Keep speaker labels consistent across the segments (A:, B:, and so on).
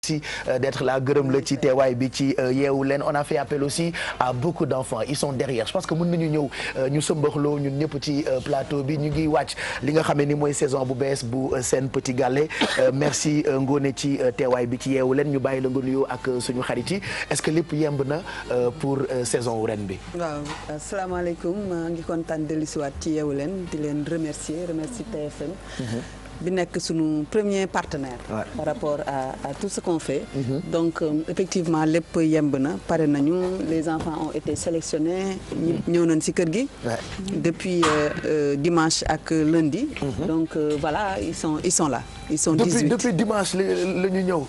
A: merci d'être là gërëm la ci teewaay bi ci Yeewu Leen. On a fait appel aussi à beaucoup d'enfants, ils sont derrière. Je pense que mën nañu ñëw ñu sëmbaxloo ñun ñëpp ci plateau bi ñu ngi wàcc li nga xam ne ni mooy saison bu bees bu Sen Petit Gallé. Merci Ngoné ci teewaay bi ci Yeewu Leen. ñu bàyyi la nga nuyoo ak suñu xarit yi. Est-ce que lépp yemb na pour saison wu ren bi.
B: waaw asalaamaaleykum maa ngi kontaan dellusiwaat ci Yeewu Leen di leen remercier TFM. bi nekk sunu premier partenaire. Par rapport à tout ce qu'on fait. Donc effectivement lépp yemb na pare nañu, les enfants ont été sélectionnés. ñëw nañ ci kër gi. Depuis dimanche ak lundi. Donc voilà ils sont là. Ils sont 18
A: depuis dimanche la ñu ñëw.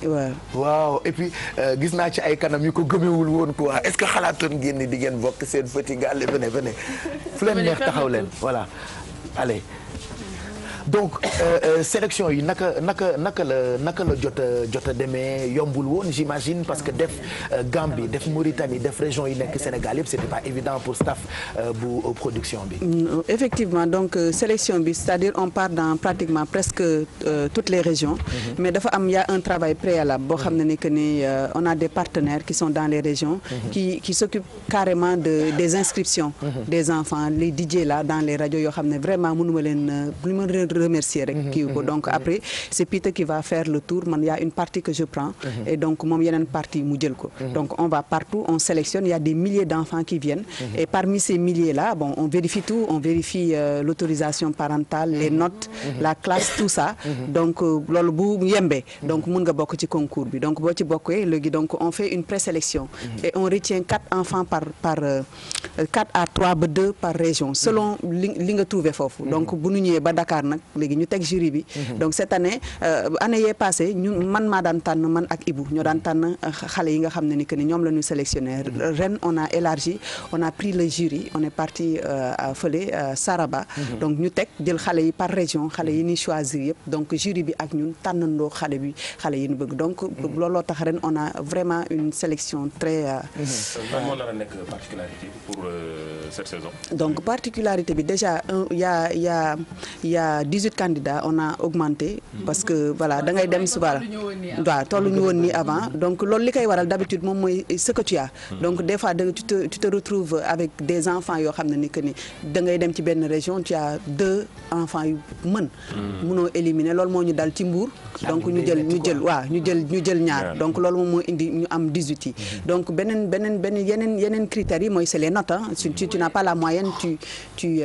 B: waaw
A: et puis gis naa ci ay kanam yu ko gëmewul woon quoi. Est-ce que xalaatoon ngeen ni di ngeen bokk Sen Petit Gallé venez fu leen neex taxaw leen voilà allez. Donc sélection yi naka la jot a demee yombul woon j'imagine parce que def Gambie def Mauritanie def région yi nekk Sénégal yëpp c'était pas évident pour staff bu production bi.
B: Effectivement donc sélection bi c'est-à-dire on part dans pratiquement presque toutes les régions. Mais dafa am y a un travail préalable boo xam ne ni que ni on a des partenaires qui sont dans les régions. qui s'occupent carrément des inscriptions. Des enfants les DJ là dans les radios yoo xam ne vraiment mënuma leen remercier rek kii ko donc après c'est Peter qui va faire le tour man y a une partie que je prends et donc moom yeneen partie mu jël ko donc on va partout on sélectionne il y a des milliers d'enfants qui viennent et parmi ces milliers là bon on vérifie tout on vérifie l'autorisation parentale les notes la classe tout ça donc loolu bu yembee donc mun nga bokk ci concours bi donc boo ci bokkee léegi donc on fait une présélection et on retient 4 enfants par 4 à 3 ba 2 par région selon li nga trouvé foofu donc bu ñu ñëwee ba Dakar nag léegi ñu teg jury bi donc cette année yee passé ñun man maa daan tànn man ak Ibou ñoo daan tànn xale yi nga xam ne ni que ni ñoom la ñu sélectionné ren on a élargi on a pris le jury on est parti fële Saraba donc ñu teg jël xale yi par région xale yi ni choisir yëpp donc jury bi ak ñun tànnandoo xale yi ñu bëgg donc looloo tax ren on a vraiment une sélection très
C: lan moo nar a nekk particularité pour cette saison.
B: Donc particularité bi déjà il y a 18 candidats on a augmenté parce que voilà da ngay dem suba waaw tollu ñu woon nii avant donc loolu li koy waral d'habitude moom mooy ce que tu as donc des fois tu te retrouves avec des enfants yoo xam ne ni que ni da ngay dem ci benn région tu as 2 enfants yu mënoo éliminer loolu moo ñu dal ci Mbour donc ñu jël ñaar donc loolu moom moo indi ñu am 18 yi donc beneen yeneen critères yi mooy c'est les notes si tu n'as pas la moyenne tu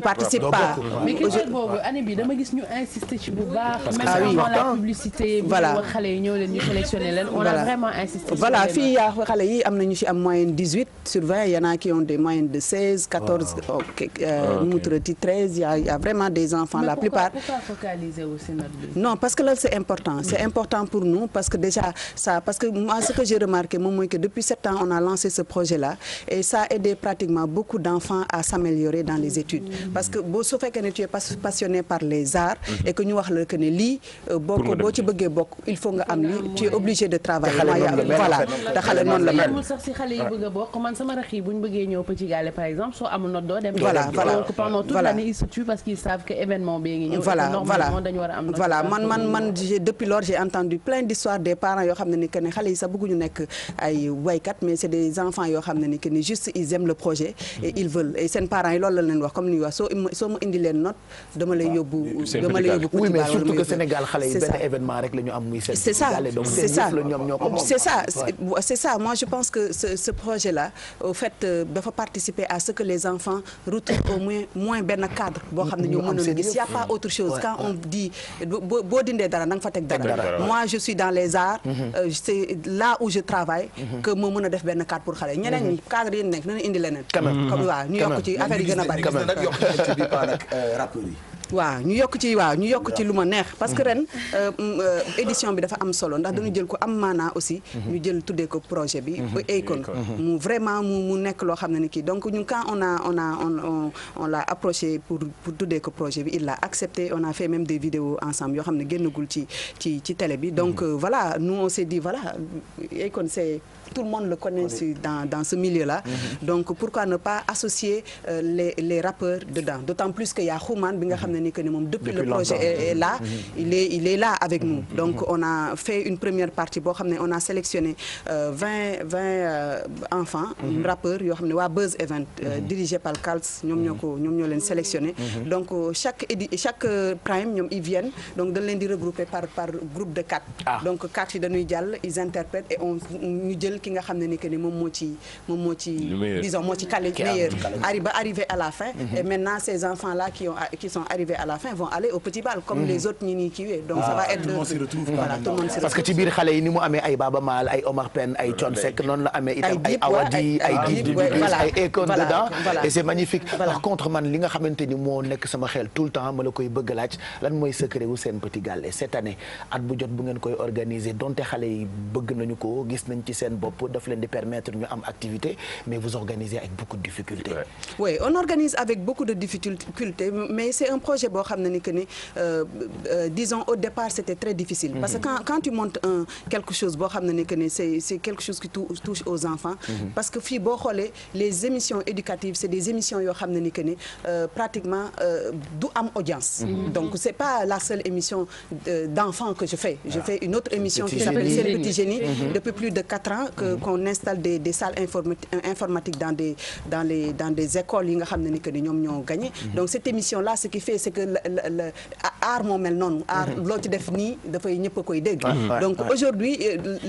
B: participes pas.
D: Mais critère boobu année bi dama gis ñu insister ci bu baax.
B: Ah oui,
D: même la publicité. Voilà bu xale yi ñëw leen ñu sélectionner leen. On a vraiment insisté.
B: Voilà fii yaa xale yi am na ñu ci am moyenne 18 sur 20 y en a qui ont des moyennes de 16 14 nu mu tuddati 13 y a vraiment des enfants la plupart.
D: Pourquoi focaliser aussi note bi?
B: Non parce que là c'est important pour nous parce que déjà parce que moi ce que j'ai remarqué moom mooy que depuis 7 ans on a lancé ce projet là et ça a aidé pratiquement beaucoup d'enfants à s'améliorer dans les études parce que su fekkee ne tu es passionné par les arts et que ñu wax la que ne lii boo ci bëggee bokk il faut nga am lii tu es obligé de travailler voilà te xale noonu la mel
D: sax si xale yi bëgg a bokk man sama rax yi bu ñu bëggee ñëw Petit Gallé par exemple soo amul note doo dem donc pendant toute l'année ils se tuent parce qu'ils savent que événement bi ngi ñëw normalement dañu war a am note
B: voilà man depuis lors j'ai entendu plein d'histoires des parents yoo xam ne ni que ne xale yi sax bëgguñu nekk ay waykat mais c'est des enfants yoo xam ne ni que ni juste ils aiment le projet et ils veulent et seen parents yi loolu la leen wax comme ni wax soo ma indi leen note dama lay yóbbu
A: oui mais surtout que Sénégal xale yi benn événement rek la ñu am muy
B: c'est ça moi je pense que ce projet là au fait dafa participer à ce que les enfants retrouvent au moins benn cadre boo xam ne ñoo mënoon gis y a pas autre chose quand on dit boo dindee dara na nga fa teg dara moi je suis dans les arts c'est là où je travaille que moo mën a def benn cadre pour xale ñeneen ñi cadre yi nekk nañu indi leneen comme waaw ñu yokk ci affaire yi gën a bari waaw ñu yokk ci lu ma neex parce que ren édition bi dafa am solo ndax dañu jël ko am maanaa aussi ñu jël tuddee ko projet bi Akon mu vraiment mu nekk loo xam ne ni kii donc ñun quand on l'a approché pour tuddee ko projet bi il l'a accepté on a fait même des vidéos ensemble yoo xam ne génnagul ci télé bi donc voilà nous on s'est dit voilà Akon c'est tout le monde le connaît dans ce milieu-là. Donc pourquoi ne pas associer les rappeurs dedans, d'autant plus que y a Xuman bi nga xam ne ni que ni moom depuis le projet est là il est là avec nous donc on a fait une première partie boo xam ne on a sélectionné 20 enfants rappeurs yoo xam ne waa Buzz Event dirigé par Kals ñoom ñoo leen sélectionné donc chaque prime ñoom ils viennent donc dañ leen di regrouper par groupe de 4 donc 4 yi dañuy jàll ils interprètent et ñu jël ki nga xam ne ni que ni moom moo ci disons moo ci meilleur arrivé à la fin et maintenant ces enfants là qui sont arrivés à la fin vont aller au petit bal comme les autres ñi kiiwee donc ça va être voilà tout le monde se retrouve
A: parce que ci biir xale yi ni mu amee ay Baba Maal ay Omar Pène ay Thione Seck noonu la amee itam ay Awadi ay Dip ay Akon dedans et c'est magnifique par contre man li nga xamante ni moo nekk sama xel tout le temps ma la koy bëgg laaj lan mooy secret wu Sen Petit Gallé cette année at bu jot bu ngeen koy organiser donte xale yi bëgg nañu ko gis nañ ci seen bopp daf leen di permettre ñu am activité mais vous organisez avec beaucoup de difficultés.
B: Oui, on organise avec beaucoup de difficultés mais c'est un projet boo xam ne ni que ni disons au départ c'était très difficile parce que quand tu montes quelque chose boo xam ne ni que ni c'est quelque chose qui touche aux enfants parce que fii boo xoolee les émissions éducatives c'est des émissions yoo xam ne ni que ni pratiquement du am audience donc c'est pas la seule émission d'enfants que je fais une autre émission qui s'appelle Sen Petit Génie depuis plus de 4 ans qu'on installe des salles informatiques dans des écoles yi nga xam ne ni que ni ñoom ñoo gagné donc cette émission là ce qui fait c'est que le art moo mel noonu art loo ci def nii dafay ñëpp a koy dégg donc aujourd'hui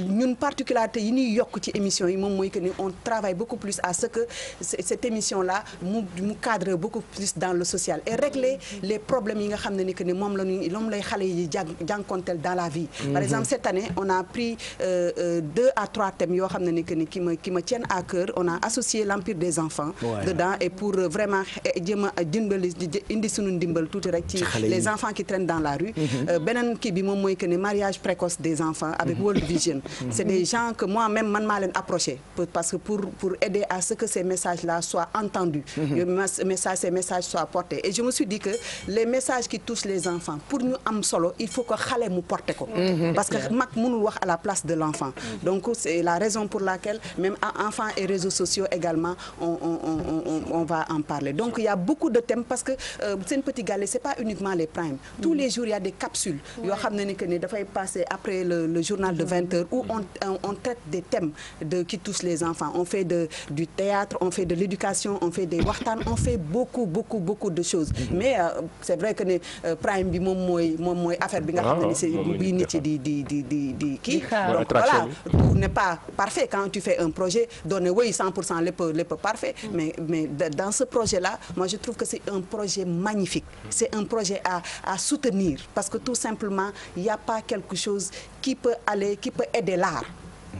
B: ñun particularité yi ñuy yokk ci émission yi moom mooy que ni on travaille beaucoup plus à ce que cette émission là mu cadre beaucoup plus dans le social et régler les problèmes yi nga xam ne ni que ni moom lay xale yi jànkonteel dans la vie par exemple cette année on a pris 2 à 3 thèmes yoo xam ne ni que ni qui me tiennent à cœur on a associé l'empire des enfants dedans et pour vraiment jéem a dimbali indi sunu ndimbal tuuti rek ci les enfants qui traînent dans la rue beneen kii bi moom mooy que ne mariage précoce des enfants avec World Vision c'est des gens que moi-même man maa leen approché parce que pour aider à ce que ces messages là soient entendus ces messages soient portés et je me suis dit que les messages qui touchent les enfants pour ñu am solo il faut que xale mu porter ko parce que mag mënul wax à la place de l'enfant donc c'est la raison pour laquelle même enfants et réseaux sociaux également on va en parler donc il y a beaucoup de thèmes parce que Sen Petit Gallé c'est pas uniquement les primes tous les jours il y a des capsules yoo xam ne ni que ni dafay passer après le journal de 20 heures où on traite des thèmes qui touchent les enfants on fait du théâtre on fait de l'éducation on fait des waxtaan on fait beaucoup de choses mais c'est vrai que ne prime bi moom mooy affaire bi nga xam ne ni c'est bii nit yi di kii donc voilà tout n'est pas parfait quand tu fais un projet donné 100% lépp parfait mais dans ce projet-là moi je trouve que c'est un projet magnifique c'est un projet à soutenir parce que tout simplement il y a pas quelque chose qui peut aider l'art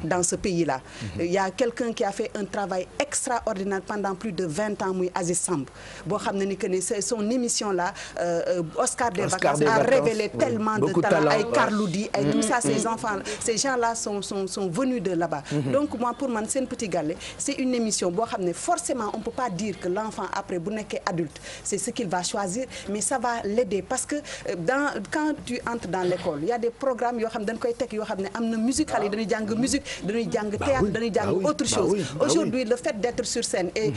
B: dans ce pays-là. Il y a quelqu'un qui a fait un travail extraordinaire pendant plus de 20 ans muy Aziz Samb boo xam ne ni que ni son émission-là Oscar des vacances a révélé tellement de talent ay Carloudi ay tout ça ces enfants ces gens-là sont venus de là-bas donc moi pour man Sen Petit Gallé c'est une émission boo xam ne forcément on peut pas dire que l'enfant après bu nekkee adulte c'est ce qu'il va choisir mais ça va l'aider parce que quand tu entres dans l'école il y a des programmes yoo xam dañ koy teg yoo xam ne am na musique xale yi dañuy jàng musique dañuy jàng théâtre dañuy jàng autre chose aujourd'hui le fait d'être sur scène et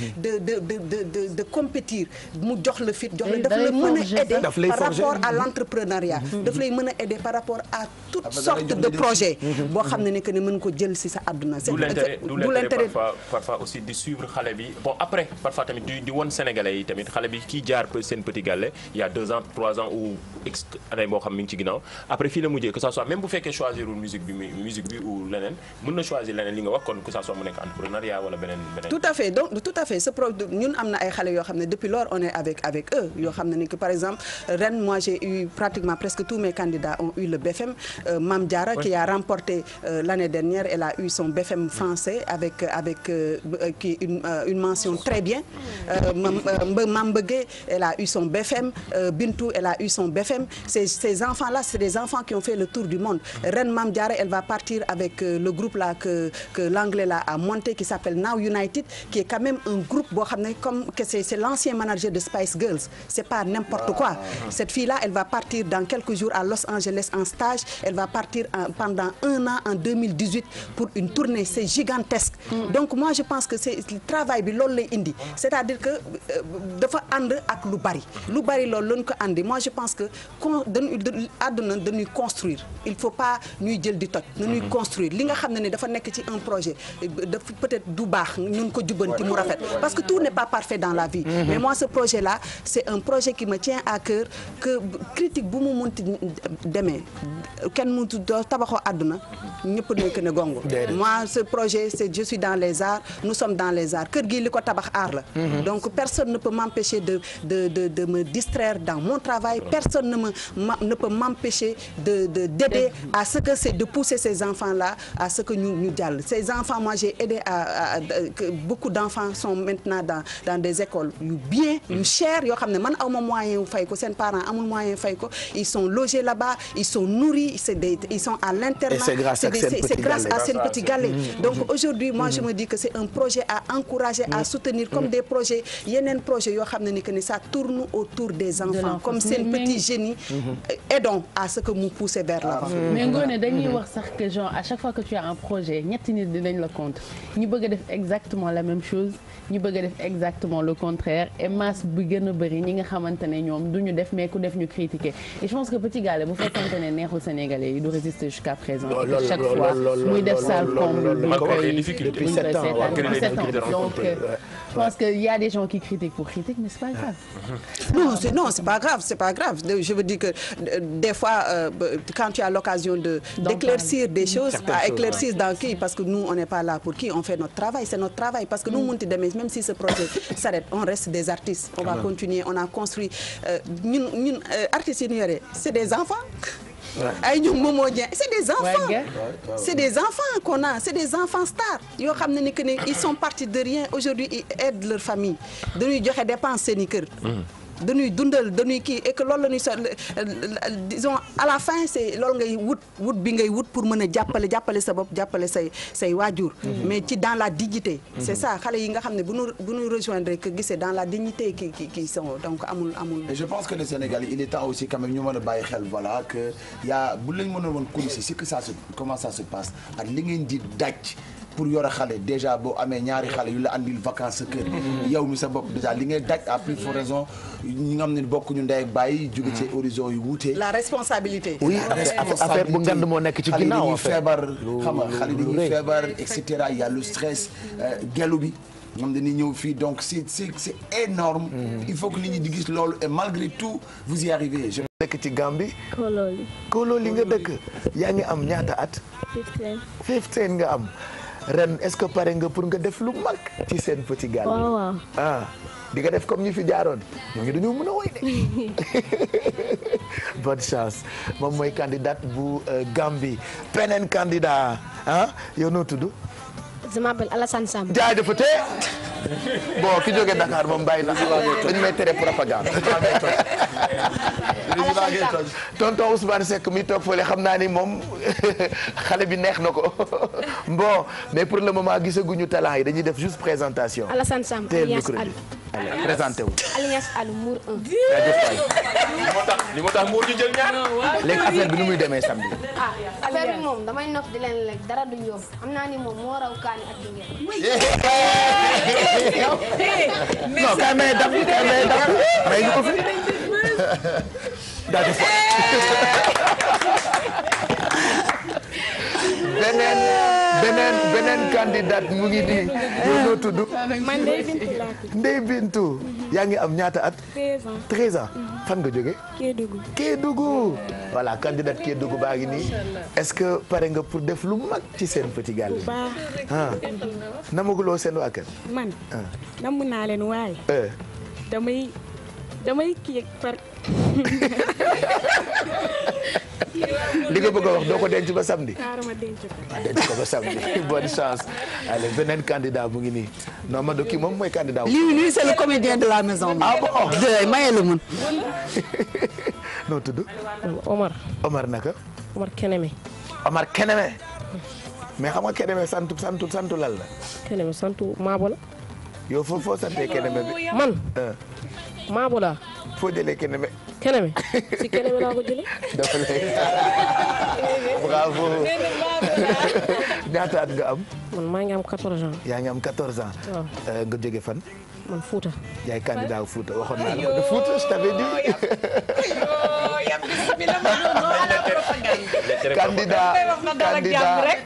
B: de compétir mu jox la fit jox la daf la mën a aider par rapport à l'entrepreneuriat daf lay mën a aider par rapport à toutes sortes de projets boo xam ne ni que ni mën ko jël ci sa àdduna
C: du l'intérêt parfois aussi di suivre xale bi bon après parfois tamit di won sénégalais yi tamit xale bi kii jaar Sen Petit Gallé il y a 2 ans 3 ans ou x année boo xam mi ngi ci ginnaaw après fii la mujjee que ça soit même bu fekkee choisirul musique bi ou leneen mën na choisir leneen li nga wax kon que ça soit mu nekk entrepreneuriat wala beneen.
B: tout à fait donc tout à fait ce projet ñun am na ay xale yoo xam ne depuis lors on est avec eux yoo xam ne ni que par exemple ren moi j'ai eu pratiquement presque tous mes candidats ont eu le BFM Mame Diarra qui a remporté l'année dernière elle a eu son BFM français avec une mention très bien Mame Mbegué elle a eu son BFM Bintou elle a eu son BFM ces enfants là c'est des enfants qui ont fait le tour du monde ren Mame Diarra elle va partir avec le groupe là que l'anglais là a monté qui s'appelle Now United, qui est quand même un groupe boo xam ne comme que c'est l'ancien manager de Spice Girls. C'est pas n'importe quoi. Cette fille-là, elle va partir dans quelques jours à Los Angeles en stage. Elle va partir pendant 1 an en 2018 pour une tournée. C'est gigantesque. Donc moi je pense que c'est le travail bi loolu lay indi. C'est-à-dire que dafa ànd ak lu bari loolu lañ ko andi. Moi je pense que àdduna dañuy construire. Il faut pas ñuy jël di toj. nañuy construire li nga xam ne dafa nekk ci un projet dafa peut-être du baax ñun ko jubbanti mu rafet parce que tout n'est pas parfait dans la vie. Mais moi ce projet-là c'est un projet qui me tient à cœur que critique bu mu munti demee kenn muntu doo tabaxoo àdduna ñëpp nekk ne gongo. Moi ce projet c'est je suis dans les arts, nous sommes dans les arts. Kër gi li ko tabax art la. Donc personne ne peut m'empêcher de me distraire dans mon travail. Personne ne peut m'empêcher d'aider à ce que c'est de pousser ces enfants-là à ce que ñu jàll. Ces enfants, moi j'ai aidé à que beaucoup d'enfants sont maintenant dans des écoles yu bien yu cher yoo xam ne man awma moyen wu fay ko seen parents amul moyen fay ko. Ils sont logés là-bas, ils sont nourris, ils sont à l'internat. C'est grâce à Sen Petit Gallé. Donc aujourd'hui moi je me dis que c'est un projet à encourager, à soutenir comme des projets yeneen projets yoo xam ne ni que ni ça tourne autour des enfants comme Sen Petit Génie. Aidons à ce que mu pousser vers l'avant.
D: Mais Ngoné dañuy wax sax que genre à chaque fois que tu as un projet ñetti nit dinañ la contre ñu bëgg a def exactement la même chose ñu bëgg a def exactement le contraire et masse bu gën a bëri ñi nga xamante ne ñoom du ñu def mais ku def ñu critiquer et je pense que Petit Gallé bu fekkente ne neexul Sénégalais yi du résister jusqu'à présent et que chaque fois muy def salle comble
C: depuis 7 ans
D: donc je pense que il y a des gens qui critiquent pour critiquer mais c'est pas grave.
B: Non, c'est pas grave. Je veux dire que des fois quand tu as l'occasion d'éclaircir des choses, à éclaircir dans qui parce que nous on n'est pas là pour qui, on fait notre travail, c'est notre travail parce que nous munti demee même si ce projet s'arrête, on reste des artistes, on va continuer, on a construit ñun artistes yi ñu yore, c'est des enfants. ay ñoom Momo Dieng c'est des enfants c'est des enfants qu'on a, c'est des enfants stars yoo xam ne ni que ne ils sont partis de rien aujourd'hui ils aident leur famille dañuy joxe dépense seeni kër dañuy dundal dañuy kii et que loolu la ñuy disons à la fin c'est loolu ngay wut bi ngay wut pour mën a jàppale sa bopp jàppale say waajur mais ci dans la dignité c'est ça xale yi nga xam ne bu ñu rejoindre que gisee dans la dignité qui sont donc amul et
E: je pense que le Sénégal il est temps aussi quand même ñu mën a bàyyi xel voilà que y a bu lañ mën a woon coulisses c'est que comment ça se passe ak li ngeen di daj pour yor a xale déjà boo amee ñaari xale yu la andil vacances sa kër yow mi sa bopp déjà li ngay daj à plus forte raison ñi nga xam ne bokkuñu ndey ak bàyyi jóge ci horizon yu wuute
B: la responsabilité
A: oui affaire bu ngand moo nekk ci ginnaaw
E: en fait feebar xam nga xale dañuy feebar et cetera il y a le stress gelu bi ñoom dañuy ñëw fii donc c'est énorme il faut que nit ñi di gis loolu et malgré tout vous y arrivez
A: nekk ci Gambie
F: Kololi
A: nga dëkk yaa ngi am ñaata at 15 nga am ren est-ce que pare nga pour nga def lu mag ci Sen Petit Gallé
F: waaw
A: di nga def comme ñi fi jaaroon ñooñu dañoo mën a woy de bonne chance moom mooy candidate bu Gambie beneen candidat yow noo tudd
F: je m'appelle Alassane Sam
A: jaajëfate bon ki jógee Dakar moom bàyyi na dañu may tere propagande tonton Ousmane Seck mi toog fële xam naa ni moom xale bi neex na ko bon mais pour le moment gisaguñu talent yi dañuy def juste présentation.
F: Alassane Sam alias Alou.
A: présenté wu.
F: alias Alou Mour 1.
C: li moo tax Mour ñu jël ñaar.
A: léegi affaire bi nu muy demee samedi.
F: affaire bi moom damay nopp di leen lekk dara du yomb xam naa ni moom moo raw kaani ak dugub.
A: non kay may daf may ñu ko fi. daal beneen candidate mu ngi nii noo tudd.
F: man Ndeye Bintu laa tudd.
A: Ndeye Bintu yaa ngi am ñaata at. 13 ans fan nga jóge. Kédougou voilà candidate Kédougou baa ngi nii est-ce que pare nga pour def lu mag ci Sen Petit Gallé. namaguloo seen waa kër.
G: man namu naa leen waaye. damay kii par.
A: li nga bëgg a wax doo ko denc ba samedi.
G: carrément denc ko.
A: denc ko ba samedi bonne chance. allez beneen candidat mu ngi nii non ma do kii moom mooy candidat.
B: lui c'est le comédien de la maison.
A: ah bon
B: maye la mun.
A: noo tudd.
H: Omar
A: naka.
H: Omar Keneme.
A: Omar Keneme. mais xam nga Keneme santu lal la.
H: Keneme santu Maabo la.
A: yow foo santee Keneme bi.
H: man. Maabo la.
A: foo jëlee Keneme.
H: Keneme si Keneme laa ko jëlee.
A: dafa lay bravo. ñaata at nga am.
H: man maa ngi am 14 ans.
A: yaa ngi am 14 ans.
H: waaw
A: nga jóge fan.
H: man Fouta.
A: yaay candidat wu Fouta waxoon naa la de Fouta je t'avais dit.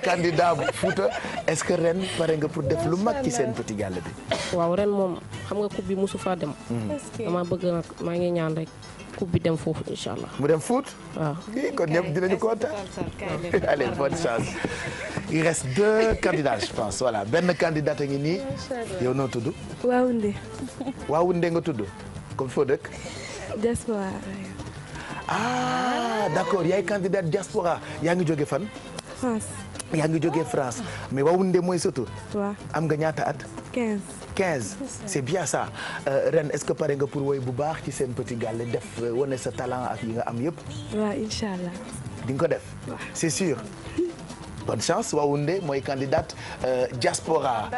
A: candidat bu Fouta est-ce que ren pare nga pour def lu mag ci seen petit gàlle bi.
H: waaw ren moom xam nga coupe bi mosu faa dem. dama bëgg nag maa ngi ñaan rek coupe bi dem foofu incha allah.
A: mu dem Fouta.
H: waaw
A: kon ñëpp dinañu kontaan. allez bonne chance. il reste 2 candidats je pense voilà benn candidat a ngi nii. yow noo tudd.
I: Waoundé
A: nga tudd comme foo dëkk.
I: diaspora.
A: ah d'accord yaay candidat diaspora yaa ngi jóge fan.
I: France.
A: yaa ngi jóge France mais Waoundé mooy sa tur.
I: waaw
A: am nga ñaata at. 15 c'est bien ça ren est-ce que pare nga pour woy bu baax ci seen petit gàlle def wane sa talent ak yi nga am yëpp.
I: waaw incha allah.
A: di nga ko def. c'est sûr. bonne chance Waoundé mooy candidate diaspora.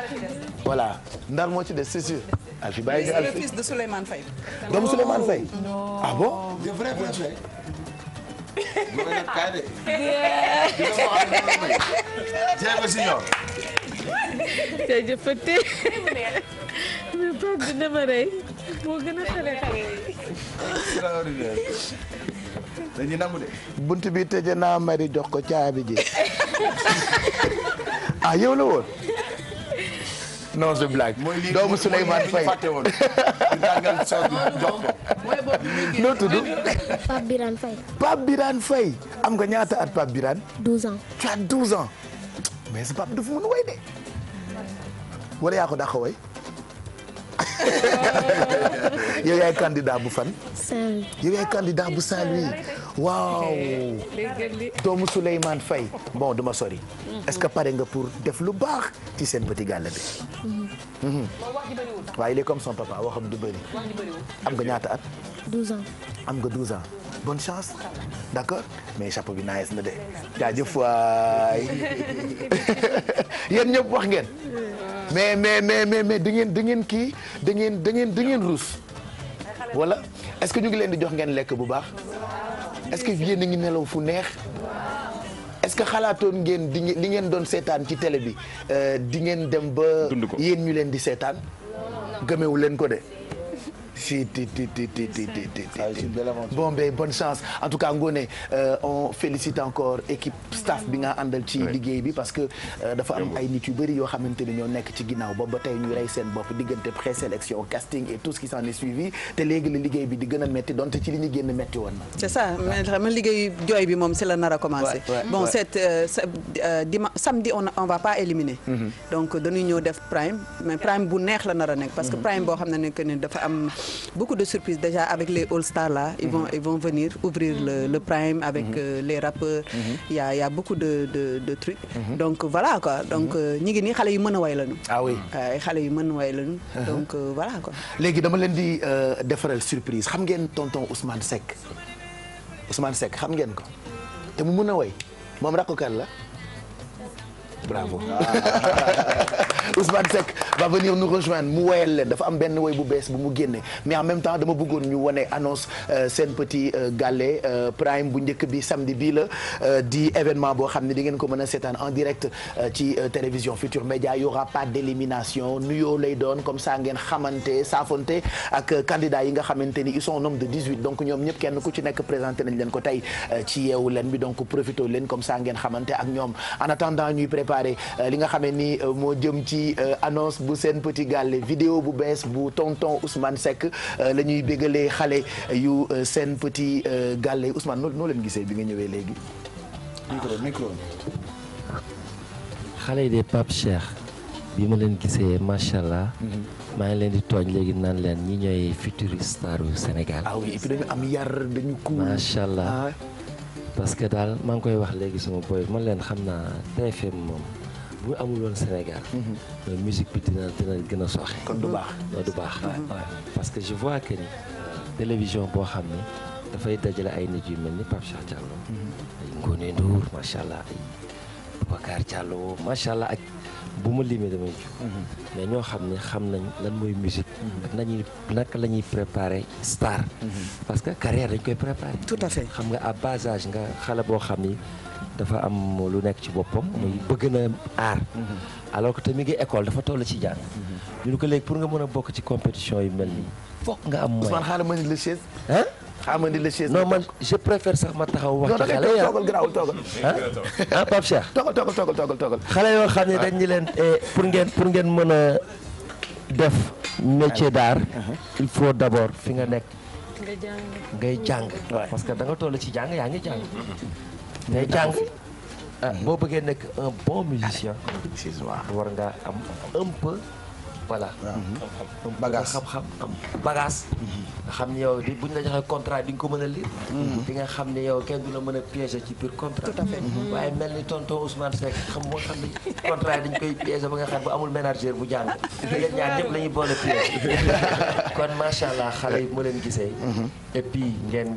A: voilà ndar moo ci des c'est sûr. Alfi bàyyi nga Alfi
B: c'est le fils de Souleymane Faye.
A: doomu Souleymane Faye. ah bon.
E: de vrai Faye.
I: jërëjëfate mais Pape dina ma rey moo gën a xale
E: dañuy nangu de.
A: bunt bi tëjee naa mari jox ko caabi ji. ah yow la woon. non c'est blague. doomu Souleymane Faye noo tudd.
F: Pape Birane Faye.
A: Pape Birane Faye am nga ñaata at Pape Birane.
F: 12 ans.
A: tu as 12 ans mais sa Pape dafa mën a woy de wala yaa ko dàq woy. yow yaay candidat bu fan.
F: Saint-Louis.
A: yow yaay candidat bu Saint-Louis waaw. doomu Souleymane Faye bon duma sori. est-ce que pare nga pour def lu baax ci seen petit gàlle bi. waaye il est comme son papa waxam du bëri. am nga ñaata at.
F: 12 ans.
A: am nga 12 ans bonne chance d'accord mais chapeau bi nice na de jaajëf waay yéen ñëpp wax ngeen. mais da ngeen kii da ngeen ruus wala est-ce que ñu ngi leen di jox ngeen lekk bu baax est-ce que yéen a ngi nelaw fu neex est-ce que xalaatoon ngeen li ngeen doon seetaan ci télé bi di ngeen dem ba yéen ñu leen di seetaan gëmewu leen ko de. si bon ben bonne chance en tout cas Ngoné on félicite encore équipe staff bi nga àndal ci liggéey bi parce que dafa am ay nit yu bëri yoo xamante ni ñoo nekk ci ginnaaw ba tey ñu rey seen bopp diggante présélection casting et tout ce qui s'en est suivi te léegi la liggéey bi di gën a metti donte ci li ñu génn metti woon na.
B: c'est ça mais liggéey jooy bi moom c'est la nar a commencer. bon cette samedi on va pas éliminer. donc dañuy ñëw def prime mais prime bu neex la nar a nekk parce que prime boo xam ne que ni dafa am beaucoup de surprises déjà avec les All Stars là ils vont venir ouvrir le prime avec les rappeurs il y a beaucoup de trucs donc voilà quoi donc ñi ngi nii xale yu mën a way lañu
A: ah oui
B: xale yu mën a way lañu donc voilà quoi
A: léegi dama leen di defaral surprise xam ngeen tonton Ousmane Seck xam ngeen ko te mu mën a way moom rakku kan la bravo Ousmane Seck va venir nous rejoindre mu woyal leen dafa am benn woy bu bees bu mu génne mais en même temps dama bëggoon ñu wane annonce seen petit gàllé prime bu njëkk bi samedi bii la di événement boo xam ne di ngeen ko mën a seetaan en direct ci télévision Futur Média y aura pas d'élimination nuyoo lay doon comme ça ngeen xamante saafonte ak candidats yi nga xamante ni ils sont au nombre de 18 donc ñoom ñëpp kenn ku ci nekk présenté nañ leen ko tey ci yeewu leen bi donc profité leen comme ça ngeen xamante ak ñoom en attendant ñuy préparer li nga xamee ni moo jëm ci annonce bu seen petit gàllé vidéo bu bees bu tonton Ousmane Seck la ñuy bégalee xale yu seen petit gàllé Ousmane noo leen gisee bi nga ñëwee léegi.
E: micro.
J: xale yi de Pape Cheikh bi ma leen gisee macha allah. maa ngi leen di tooñ léegi naan leen ñi ñooy futurs stars yu Sénégal.
A: ah oui et puis dañu am yar dañu cool.
J: macha allah parce que daal maa ngi koy wax léegi sama boy man leen xam naa TFM moom. bu amul woon Sénégal. musique bi dina gën a soxe.
A: kon du baax
J: du baax. parce que je vois que ni télévision boo xam ne dafay dajale ay nit yu mel ni Pape Cheikh Diallo. ay Ngoné Ndour macha allah ay Boubacar Diallo macha allah ak bu ma limee damay ju mais ñoo xam ne xam nañ lan mooy musique ak naka la ñuy préparer star parce que carrière dañ koy préparer
B: tout à fait
J: xam nga à bas âge nga xale boo xam ni dafa am lu nekk ci boppam muy bëgg na aar alors que te mi ngi école dafa toll ci jàng ñu ne ko léegi pour nga mën a bokk ci compétition yu mel nii foog nga am moyen
A: Ousmane xaaral ma ni la chaise
J: hein
A: xaaral ma ni la chaise
J: non man je préfère sax ma taxaw wax ci xale ya
A: toogal garaawul toogal
J: ah Pape Cheikh
A: toogal
J: xale yoo xam ne dañ ñu leen pour ngeen mën a def métier d'art il faut d'abord fi nga nekk ngay jàng parce que da nga toll ci jàng yaa ngi jàng ngay jàng boo bëggee nekk un bon musicien war nga am un peu voilà bagage xam-xam am bagage nga xam ne yow di buñ la joxee contrat di nga ko mën a lire di nga xam ne yow kenn du la mën a piéger ci biir contrat tout à fait waaye mel ni tonton Ousmane Seck xam nga xam ne contrat yi dañ koy piéger ba nga xam bu amul ménagère bu jàng yéen ñaar ñëpp la ñuy boole piéger kon macha allah xale yi mu leen gisee et puis ngeen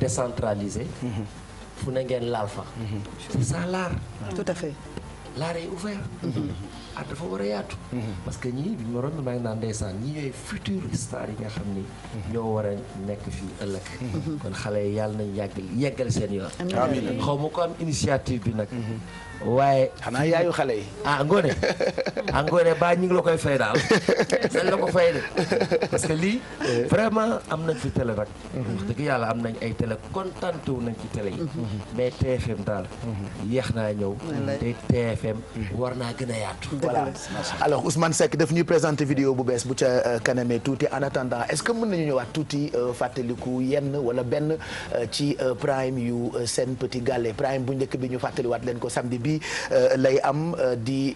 J: décentraliser fu ne ngeen laal fa c'est ça l'art
B: tout à fait
J: l'art est ouvert art dafa war a yaatu parce que ñii bi ma romb maa ngi naan ndeysaan ñi ñooy futur star yi nga xam ni ñoo war a nekk fii ëllëg kon xale yi yàlla nañ yeggal seen yoon amiin xaw ma ko am initiative bi nag waaye
A: xanaa yaayu xale yi
J: ngoone ba ñu ngi la koy fay daal dañ la ko fay de parce que lii vraiment am nañ fi télé nag wax dëgg yàlla am nañ ay télé kontaan wu nañ ci télé yi mais TFM daal yéex naa ñëw te TFM war naa gën a yaatu
A: voilà alors Ousmane Seck daf ñuy présenter vidéo bu bees bu ca kanamee tuuti en attendant est-ce que mën nañu ñëwaat tuuti fàttaliku yenn wala benn ci prime yu Sen Petit Gallé prime bu njëkk bi ñu fàttaliwaat leen ko samedi bi lay am di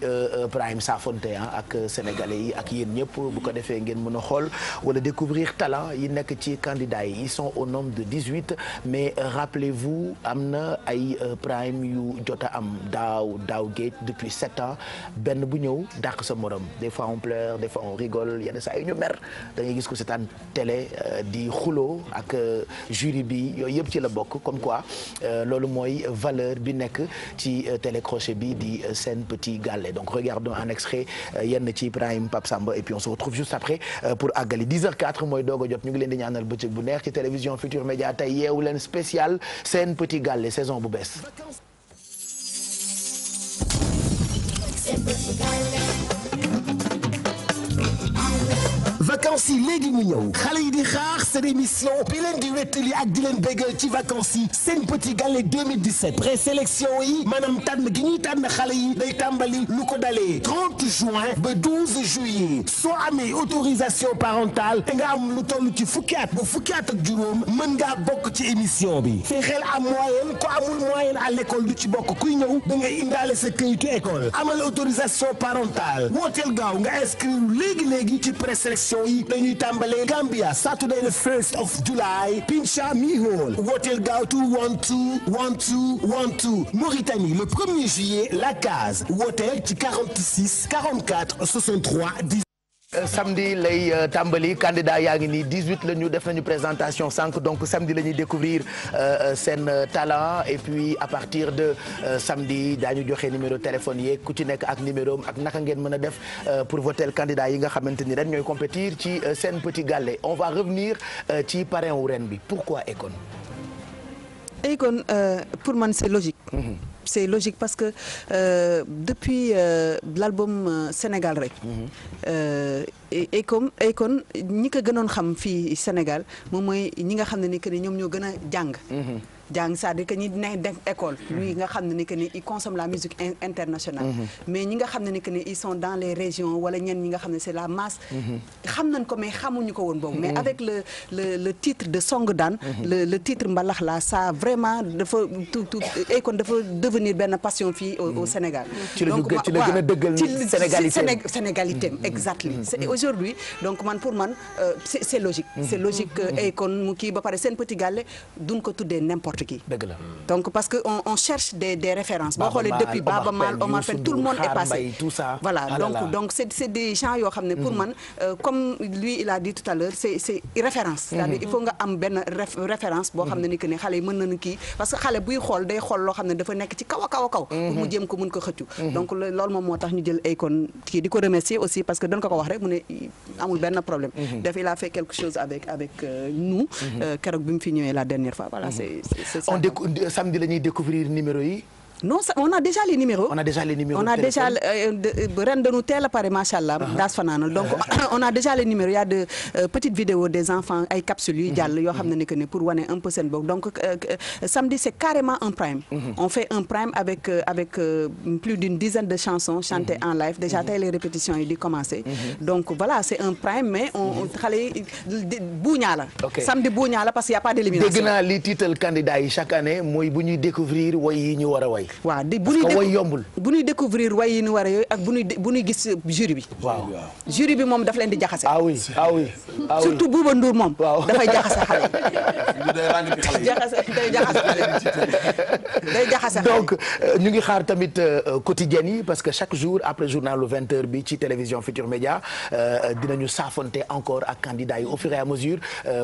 A: prime Safonte ak sénégalais yi ak yéen ñëpp bu ko defee ngeen mën a xool wala découvrir talent yi nekk ci candidats yi ils sont au nombre de 18 mais rappelez-vous am na ay prime yu jot a am daaw géej depuis 7 ans benn bu ñëw dàq sa morom des fois on pleure des fois on rigole yenn saa yi ñu mer da ngay gis ko seetaan télé di xuloo ak jury bi yooyu yëpp ci la bokk comme quoi loolu mooy valeur bi nekk ci télécrochet bi di Sen Petit Gallé donc regardons un extrait yenn ci prime Pape Samba et puis on se retrouve juste après pour àggali 10h04 mooy doog a jot ñu ngi leen di ñaanal bëccëg bu neex ci télévision Futur Média tey yeewu leen spécial Sen Petit Gallé saison bu bees.
K: vacances yi léegi ñu ñëw xale yi di xaar seen émission bi leen di wettali ak di leen bégal ci vacances yi Sen Petit Gallé 2017 présélection yi maanaam tànn gi ñuy tànn xale yi day tàmbali lu ko dalee 30 juin ba 12 juillet soo amee autorisation parentale te nga am lu toll ci fukki at ba fukki at ak juróom mën ngaa bokk ci émission bi fexeel am moyenne ko amul moyenne à l'école du ci bokk kuy ñëw da ngay indaale sa këyitu école amal autorisation parentale wooteel gaaw nga inscrire léegi ci présélection yi dañuy tàmbalee Gambia Saturday the 1st of July Pincha Mi Hall wooteel gaaw 212 Mauritanie le 1er juillet La Case wooteel ci 46 44 63 10.
A: samedi lay tàmbali candidat yaa ngi nii 18 la ñu def nañu présentation sànq donc samedi la ñuy découvrir seen talent et puis à partir de samedi daañu joxe numéro téléphone yeeg ku ci nekk ak numéro ak naka ngeen mën a def pour voter candidat yi nga xamante ni ren ñooy compétir ci Sen Petit Gallé on va revenir ci parrain wu ren bi pourquoi Akon.
B: Akon pour man c'est logique. C'est logique parce que depuis l'album Sénégal rek Akon ñi ko gënoon xam fii Sénégal moom mooy ñi nga xam ne ni que ni ñoom ñoo gën a jàng c'est-à-dire que ñi nekk école ñi nga xam ne ni que ni ils consomment la musique internationale mais ñi nga xam ne ni que ni ils sont dans les régions wala ñenn ñi nga xam ne c'est la masse xam nañ ko mais xamuñu ko woon boobu mais avec le titre de Song Daan le titre mbalax la ça vraiment dafa tout Akon dafa devenir benn passion fii au Sénégal
A: donc ci la gën a dëggal sénégalité
B: exactly aujourd'hui donc man pour man c'est logique. C'est logique et kon mu kii ba pare Sen Petit Gallé duñ ko tuddee n'importe qui.
A: dëgg la
B: donc parce que on cherche des références. boo xoolee depuis Baba Maal Omar Pène tout le monde est passé.
A: tout ça.
B: Voilà donc c'est des gens yoo xam ne pour man comme lui il a dit tout à l'heure c'est référence. c'est-à-dire il faut nga am benn référence boo xam ne ni que ne xale yi mën nañu kii parce que xale buy xool day xool loo xam ne dafa nekk ci kaw a kaw a kaw. pour mu jéem ko mën ko xëccu. donc loolu moom moo tax ñu jël Akon kii di ko remercier aussi parce que dañ ko wax rek mu ne amul benn problème. def il a fait quelque chose avec nous. keroog bi mu fi ñëwee la dernière fois voilà c'est ça.
A: Samedi la ñuy découvrir numéro yi.
B: Non, on a déjà les numéros.
A: On a déjà les numéros.
B: On a déjà ren dañu teel a pare machallah daas fanaanal donc on a déjà les numéros il y a de petites vidéos des enfants ay capsules yu jàll yoo xam ne ni que ne pour wane un peu seen bopp donc samedi c'est carrément un prime. On fait un prime avec plus d'une dizaine de chansons chantées en live déjà tey les répétitions yi di commencer. Donc voilà c'est un prime mais on xale yi buuñaa la. Samedi buuñaa la parce qu'il y a pas d'élimination.
A: Dégg naa li tiital candidat yi chaque année mooy bu ñuy découvrir way yi ñu war a way.
B: waaw bu ñuy découvrir way yi ñu war a yooyu ak bu ñuy gis jury bi.
A: waaw
B: jury bi moom daf leen di jaxase.
A: ah oui.
B: surtout Bouba Ndour moom. dafay jaxase xale yi. day jaxase xale yi.
A: donc ñu ngi xaar tamit quotidienne yi parce que chaque jour après journalu 20h bi ci télévision Futur Média dinañu saafonte encore ak candidats yi au fur et à mesure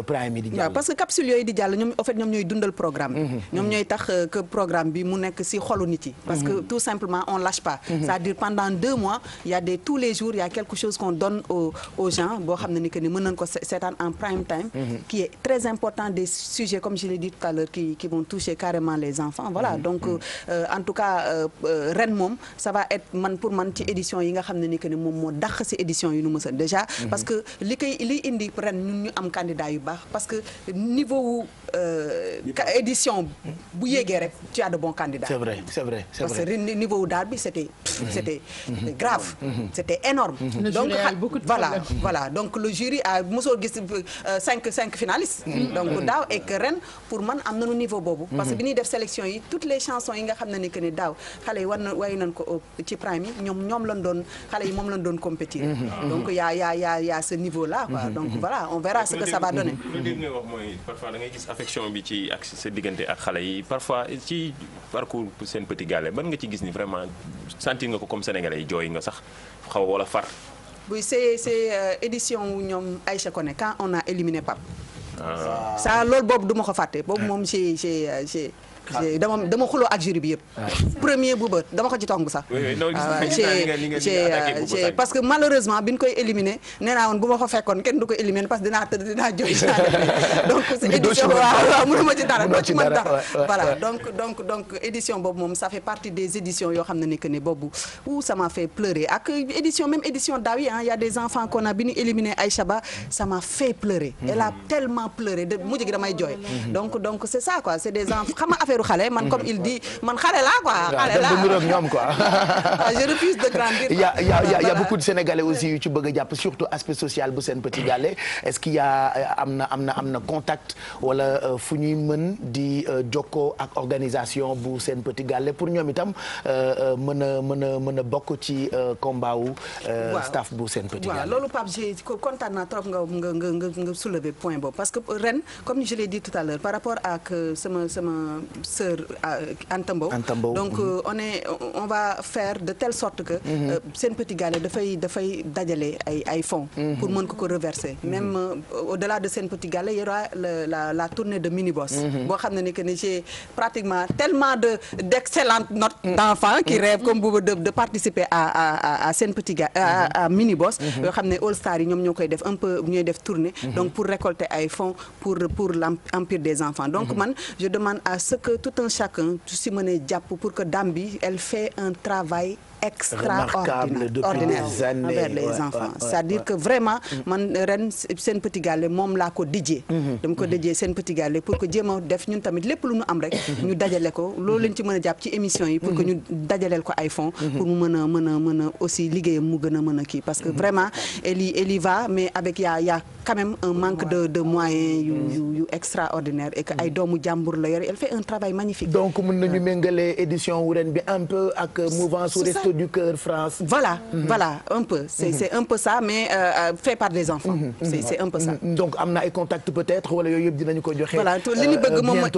A: prime yi di jàll.
B: waaw parce que capsule yooyu di jàll ñoom en fait ñoom ñooy dundal programme bi. ñoom ñooy tax que programme bi mu nekk ci xolu nit yi. parce que tout simplement on lâche pas. c'est-à-dire pendant 2 mois il y a tous les jours il y a quelque chose qu'on donne aux gens boo xam ne ni que ni mën nañ ko seetaan en prime time. qui est très important des sujets comme je l'ai dit tout à l'heure qui vont toucher carrément les enfants voilà donc en tout cas ren moom ça va être pour man ci édition yi nga xam ne ni que ni moom moo dàq ci édition yi nu mësa déjà parce que li indi ren ñun ñu am candidat yu baax parce que niveau édition bu yéegee rek tu as de bons candidats.
A: C'est vrai.
B: Parce que niveau daal bi c'était grave. C'était énorme. Donc voilà donc le jury a mosoo gis 5 finalistes. Donc daaw et que ren pour man am nañu niveau boobu. Parce que bi ñuy def sélection yi toutes les chansons yi nga xam ne ni que ni daaw xale yi way nañ ko ci prime yi ñoom lañ doon xale yi moom lañ doon compétir. Donc y a ce niveau là quoi. Donc voilà on verra ce que ça va donner.
C: lu dégg nga wax mooy parfois da ngay gis affection bi ci ak sa diggante ak xale yi parfois ci parcours Sen Petit Gallé ban nga ci gis ni vraiment sentir nga ko comme sénégalais yi jooy nga sax xaw wala far.
B: Oui c'est édition wu ñoom Aïcha Koné quand on a éliminé Pape. Ça loolu boobu du ma ko fàtte boobu moom dama xuloo ak jury bi yëpp. premier bu bët dama ko ci tong sax. parce que malheureusement bi ñu koy éliminer nee naa woon bu ma ko fekkoon kenn du ko éliminer parce que dinaa jooy donc c'est édition waaw mënuma ci dara doo ci mën dara voilà donc édition boobu moom ça fait partie des éditions yoo xam ne ni que ne boobu ça m'a fait pleurer ak édition daaw yi y a des enfants qu'on a bi ñu éliminé Aïcha Ba ça m'a fait pleurer elle a tellement pleuré de mujj gi damay jooy donc c'est ça quoi c'est des enfants xam nga affaire xale man comme il dit man xale laa quoi xale laa
A: ñoom quoi
B: je refuse de grandir.
A: Il y a beaucoup de Sénégalais aussi yu ci bëgg a jàpp surtout aspect social bu Sen Petit Gallé est-ce qu'il y a am na contact wala fu ñuy mën di jokkoo ak organisation bu Sen Petit Gallé pour ñoom itam mën a bokk ci combat wu staff bu Sen Petit Gallé.
B: waaw loolu Pape j'ai kontaan naa trop nga soulever point boobu parce que ren comme je l'ai dit tout à l'heure par rapport ak sama sœur Anta Mbow donc on va faire de telle sorte que Sen Petit Gallé dafay dajale ay fonds pour mën ko reverser même au-delà de Sen Petit Gallé il y aura la tournée de Miniboss boo xam ne ni que ni j'ai pratiquement tellement d'excellentes notes d'enfants qui rêvent comme Bouba de participer à Sen Petit Gallé à Miniboss yoo xam ne All Star yi ñoom ñoo koy def un peu ñooy def tournée donc pour récolter ay fonds pour l'empire des enfants donc man je demande à ce que tout un chacun si mënee jàpp pour que dame bi elle fait un travail extraordinaire envers les enfants c'est-à-dire que vraiment man ren Sen Petit Gallé moom laa ko dijjee dama ko dijjee Sen Petit Gallé pour que jéem a def ñun tamit lépp lu ñu am rek ñu dajale ko loolu lañ ci mën a jàpp ci émission yi pour que ñu dajaleel ko ay fonds pour mu mën a aussi liggéeyam mu gën a mën a kii parce que vraiment elle y va mais avec y a quand même un manque de moyens yu extraordinaire et que ay doomu jàmbur la yore elle fait un travail magnifique
A: donc mën nañu méngale édition wu ren bi un peu ak mouvance Restos du Cœur France.
B: Voilà, voilà un peu. C'est un peu ça mais fait par des enfants. C'est un peu ça.
A: donc am na ay contacts peut-être wala yooyu yëpp dinañu ko joxe.
B: voilà li ñu bëgg moom mooy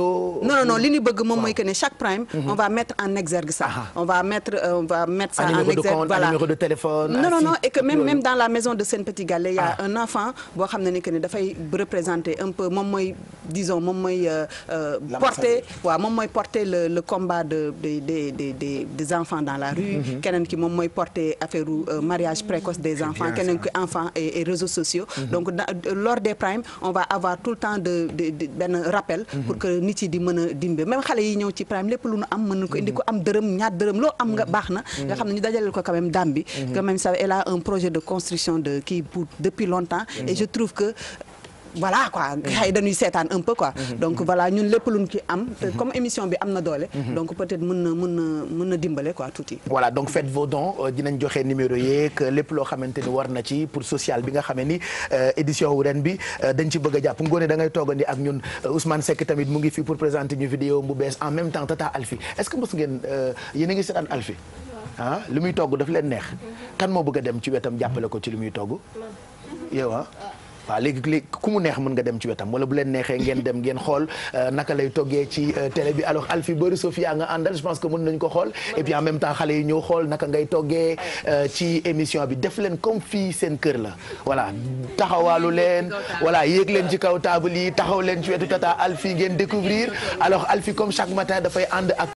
B: non li ñu bëgg moom mooy que ne chaque prime. on va mettre en exergue ça. on va mettre ça en exergue. voilà
A: numéro de téléphone.
B: non et que même dans la maison de Sen Petit Gallé il y a un enfant boo xam ne ni que ne dafay représenter un peu moom mooy disons moom mooy porter waaw moom mooy porter le combat des enfants dans la rue. keneen ki moom mooy porter affaire mariage précoce des enfants keneen ki enfants et réseaux sociaux. donc lors des primes on va avoir tout le temps de benn rappel. pour que nit yi di mën a dimbe même xale yi ñëw ci prime lépp lu nu am mën na ko indi ko am dërëm ñaar dërëm loo am nga baax na. nga xam ne ñu dajaleel ko quand même dame bi. quand même ça elle a un projet de construction de kii pour depuis longtemps. et je trouve que voilà quoi xëy dañuy seetaan un peu quoi. donc voilà ñun lépp luñ ci am. comme émission bi am na doole. donc peut-être mën na dimbale quoi tuuti.
A: voilà donc faites vos dons dinañ joxe numéro yeeg lépp loo xamante ni war na ci pour social bi nga xamee ni édition wu ren bi dañ ci bëgg a jàpp ngoone da ngay toogandi ak ñun Ousmane Seck tamit mu ngi fi pour présenter ñu vidéo bu bees en même temps Tata Alfie est-ce que mos ngeen yéen a ngi seetaan Alfie ah li muy togg daf leen neex kan moo bëgg a dem ci wetam jàppale ko ci li muy togg yow ah. waaw léegi ku mu neex mën nga dem ci wetam wala bu leen neexee ngeen dem ngeen xool naka lay toggee ci télé bi alors Alfie Bari Sofia nga àndal je pense que mën nañu ko xool et puis en même temps xale yi ñëw xool naka ngay toggee ci émission bi def leen comme fii seen kër la voilà taxawaalu leen voilà yéeg leen ci kaw table yi taxaw leen ci wetu Tata Alfie ngeen découvrir alors Alfie comme chaque matin dafay ànd ak